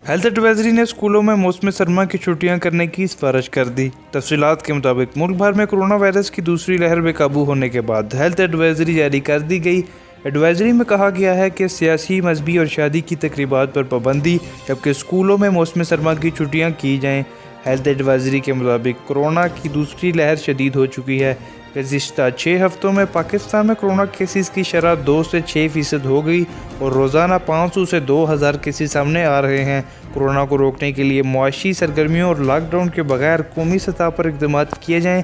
Health advisory ने स्कूलों में मौसम सरमा की छुट्टियां करने की सिफारिश कर दी। तफसीलात के मुताबिक मुल्क भर में कोरोना वायरस की दूसरी लहर बेकाबू होने के बाद हेल्थ एडवाइजरी जारी कर दी गई। एडवाइजरी में कहा गया है कि सियासी, मजहबी और शादी की तकरीबात पर पाबंदी, जबकि स्कूलों में मौसम सरमा की छुट्टियां की जाएँ। हेल्थ एडवाइजरी के मुताबिक कोरोना की दूसरी लहर शदीद हो चुकी है। गुज़िश्ता 6 हफ्तों में पाकिस्तान में कोरोना केसेस की शरह 2 से 6% हो गई और रोज़ाना 500 से 2000 केसेस सामने आ रहे हैं। कोरोना को रोकने के लिए मुआशी सरगर्मियों और लॉकडाउन के बगैर कौमी सतह पर इक़दाम किए जाएँ।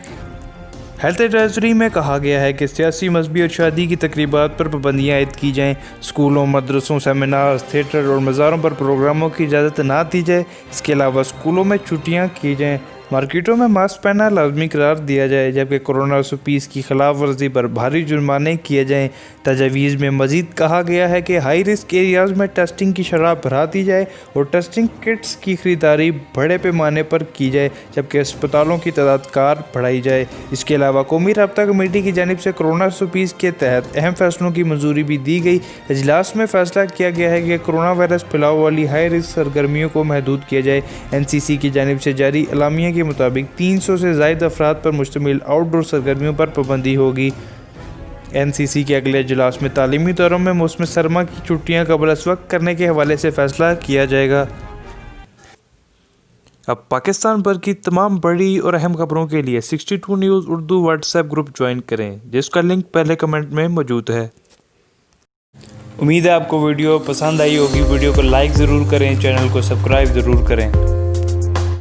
हेल्थ एडवाइजरी में कहा गया है कि सियासी, मजहबी और शादी की तकरीबात पर पाबंदियाँ आयद की जाएँ। स्कूलों, मदरसों, सेमिनार, थिएटर और मज़ारों पर प्रोग्रामों की इजाज़त ना दी जाए। इसके अलावा स्कूलों में छुट्टियाँ की जाएँ। मार्केटों में मास्क पहनना लाजमी करार दिया जाए, जबकि कोरोना SOPs की खिलाफ वर्जी पर भारी जुर्माने किए जाएँ। तजवीज़ में मज़ीद कहा गया है कि हाई रिस्क एरियाज़ में टेस्टिंग की शरह बढ़ा दी जाए और टेस्टिंग किट्स की खरीदारी बड़े पैमाने पर की जाए, जबकि अस्पतालों की तादाद बढ़ाई जाए। इसके अलावा कौमी राब्ता कमेटी की जानिब से कोरोना SOPs के तहत अहम फैसलों की मंजूरी भी दी गई। इजलास में फैसला किया गया है कि कोरोना वायरस फैलाव वाली हाई रिस्क सरगर्मियों को महदूद किया जाए। NCC की जानिब से जारी एलामिया के मुताबिक 300 से ज़ायद अफराद पर मुश्तमिल आउटडोर सरगर्मियों पर पाबंदी होगी। NCC के अगले इजलास में तालीमी दौरों में मौसम सरमा की छुट्टियां कबल अज़ वक्त करने के हवाले से फैसला किया जाएगा। अब पाकिस्तान भर की तमाम बड़ी और अहम खबरों के लिए 62 news Urdu WhatsApp group join करें, जिसका लिंक पहले कमेंट में मौजूद है। उम्मीद है आपको वीडियो पसंद आई होगी। वीडियो को लाइक ज़रूर करें, चैनल को सब्सक्राइब ज़रूर करें।